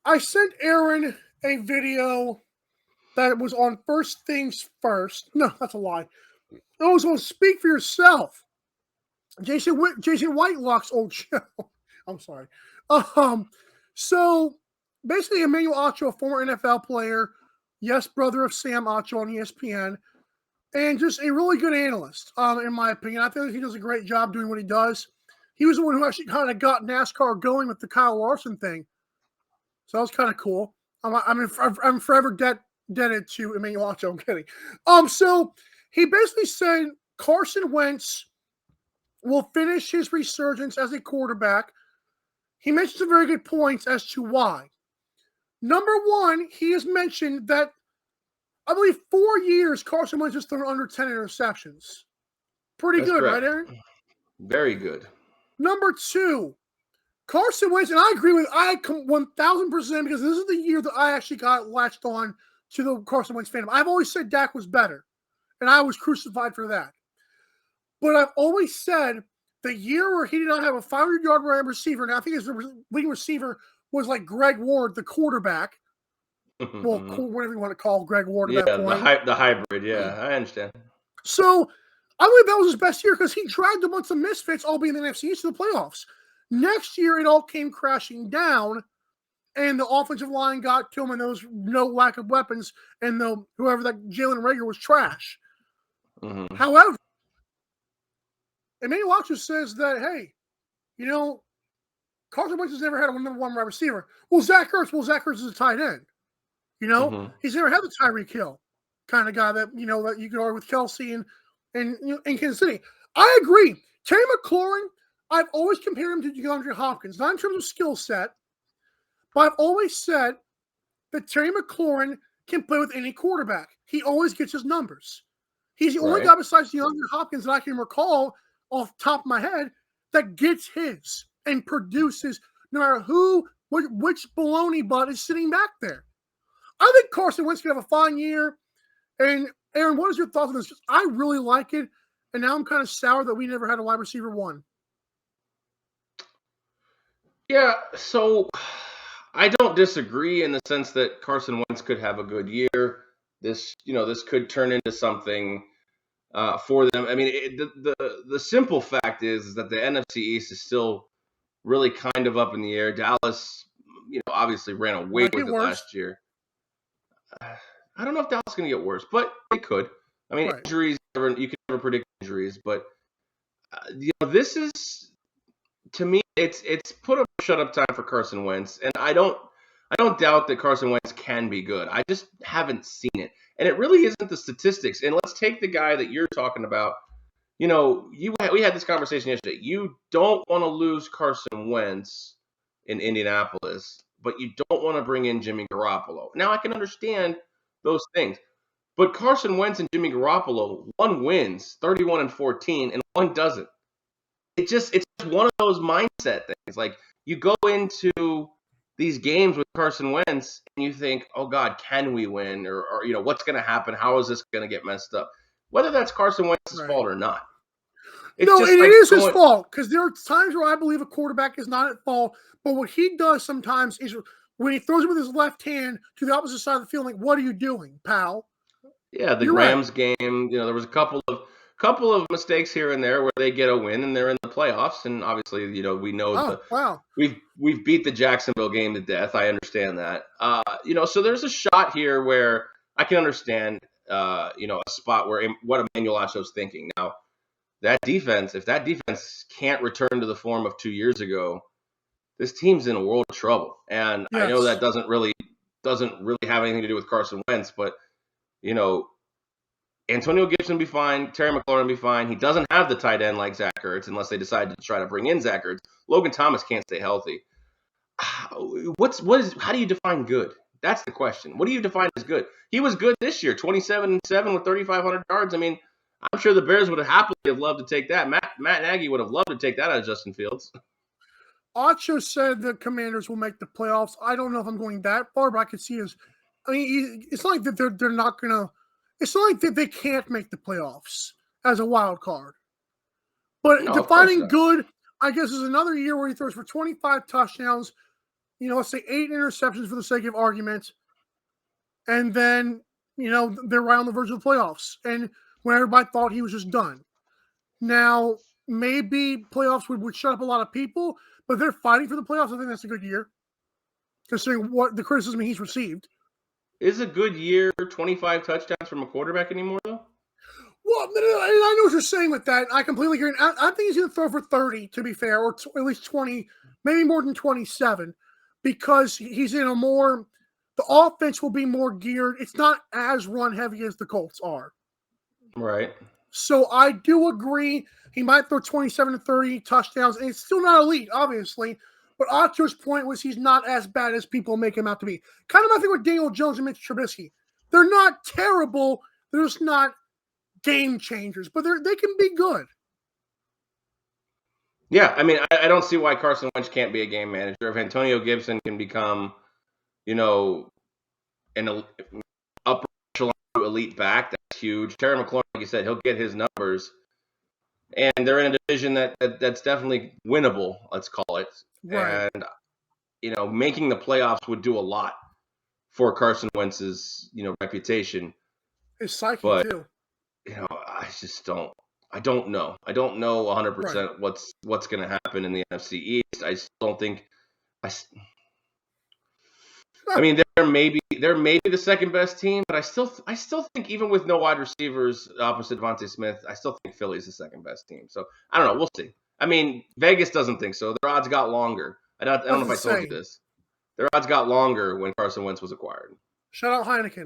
I sent Aaron a video that was on First Things First. No, that's a lie. It was on Speak for Yourself. Jason Whitelock's old show. I'm sorry. So basically, Emmanuel Acho, a former NFL player, yes, brother of Sam Acho on ESPN, and just a really good analyst, in my opinion. I think he does a great job doing what he does. He was the one who actually kind of got NASCAR going with the Kyle Larson thing. So that was kind of cool. I'm forever indebted to Emmanuel Acho. I'm kidding. So he basically said Carson Wentz will finish his resurgence as a quarterback. He mentioned some very good points as to why. Number one, he has mentioned that I believe 4 years Carson Wentz has thrown under 10 interceptions. Pretty That's good, correct. right, Aaron? Very good. Number two, Carson Wentz, and I agree with 1,000% because this is the year that I actually got latched on to the Carson Wentz fandom. I've always said Dak was better, and I was crucified for that. But I've always said the year where he did not have a 500-yard receiver, and I think his leading receiver was like Greg Ward, the quarterback. Well, whatever you want to call Greg Ward at that point. The hybrid. Yeah, I understand. So I believe that was his best year because he dragged a bunch of misfits, all being in the NFC East, to the playoffs. Next year, it all came crashing down, and the offensive line got to him, and there was no lack of weapons, and whoever that Jalen Reagor was trash. Mm-hmm. However, Emmanuel Acho says that, hey, Carson Wentz has never had a number one wide receiver. Zach Ertz is a tight end. He's never had the Tyreek Hill kind of guy that you could argue with Kelsey and in Kansas City. I agree. Terry McLaurin, I've always compared him to DeAndre Hopkins, not in terms of skill set, but I've always said that Terry McLaurin can play with any quarterback. He always gets his numbers. He's the only guy besides DeAndre Hopkins that I can recall off the top of my head that gets his and produces no matter which baloney butt is sitting back there. I think Carson Wentz can have a fine year. And Aaron, what is your thoughts on this? I really like it. And now I'm kind of sour that we never had a wide receiver one. Yeah, so I don't disagree in the sense that Carson Wentz could have a good year. This could turn into something for them. I mean, the simple fact is that the NFC East is still really kind of up in the air. Dallas, obviously ran away with it last year. I don't know if Dallas is going to get worse, but it could. I mean, injuries, you can never predict injuries, but this is, to me, it's put up shut up time for Carson Wentz, and I don't doubt that Carson Wentz can be good. I just haven't seen it, and it really isn't the statistics. And let's take the guy that you're talking about. We had this conversation yesterday. You don't want to lose Carson Wentz in Indianapolis, but you don't want to bring in Jimmy Garoppolo. Now, I can understand those things, but Carson Wentz and Jimmy Garoppolo, one wins 31-14, and one doesn't. It's just one of those mindset things. Like, you go into these games with Carson Wentz and you think, oh God, can we win? Or what's going to happen? How is this going to get messed up? Whether that's Carson Wentz's fault or not. It is his fault, because there are times where I believe a quarterback is not at fault, but what he does sometimes is when he throws it with his left hand to the opposite side of the field, like, what are you doing, pal? Yeah, the Rams game, there was a couple of mistakes here and there where they get a win and they're in the playoffs, and obviously, we know we've beat the Jacksonville game to death. I understand that. So there's a shot here where I can understand a spot where what Emmanuel Acho's thinking. Now, if that defense can't return to the form of 2 years ago, this team's in a world of trouble. And I know that doesn't really have anything to do with Carson Wentz, but Antonio Gibson will be fine. Terry McLaurin will be fine. He doesn't have the tight end like Zach Ertz unless they decide to try to bring in Zach Ertz. Logan Thomas can't stay healthy. How do you define good? That's the question. What do you define as good? He was good this year, 27-7 with 3,500 yards. I mean, I'm sure the Bears would have happily loved to take that. Matt Nagy would have loved to take that out of Justin Fields. Acho said the Commanders will make the playoffs. I don't know if I'm going that far, but I could see it's not like that they're not going to. It's not like that they can't make the playoffs as a wild card. But defining good, I guess, is another year where he throws for 25 touchdowns, let's say 8 interceptions for the sake of argument, and then, they're right on the verge of the playoffs. And when everybody thought he was just done. Now, maybe playoffs would shut up a lot of people, but they're fighting for the playoffs. I think that's a good year, considering what the criticism he's received. Is a good year 25 touchdowns from a quarterback anymore, though? Well, and I know what you're saying with that. I completely agree. I think he's going to throw for 30, to be fair, or at least 20, maybe more than 27, because he's in a more – the offense will be more geared. It's not as run-heavy as the Colts are. Right. So I do agree. He might throw 27 to 30 touchdowns, and it's still not elite, obviously. But Acho's point was he's not as bad as people make him out to be. Kind of my thing with Daniel Jones and Mitch Trubisky. They're not terrible. They're just not game changers, but they can be good. Yeah, I mean, I don't see why Carson Wentz can't be a game manager. If Antonio Gibson can become, an upper echelon elite back, that's huge. Terry McLaurin, like you said, he'll get his numbers. And they're in a division that's definitely winnable, let's call it. Right. And, making the playoffs would do a lot for Carson Wentz's, reputation. His psyche, too. I just don't. I don't know. I don't know 100% what's going to happen in the NFC East. I still don't think. I mean, they're maybe the second best team, but I still think even with no wide receivers opposite Devontae Smith, I still think Philly's the second best team. So I don't know. We'll see. I mean, Vegas doesn't think so. Their odds got longer. I don't know if I told you this. Their odds got longer when Carson Wentz was acquired. Shout out Heineken.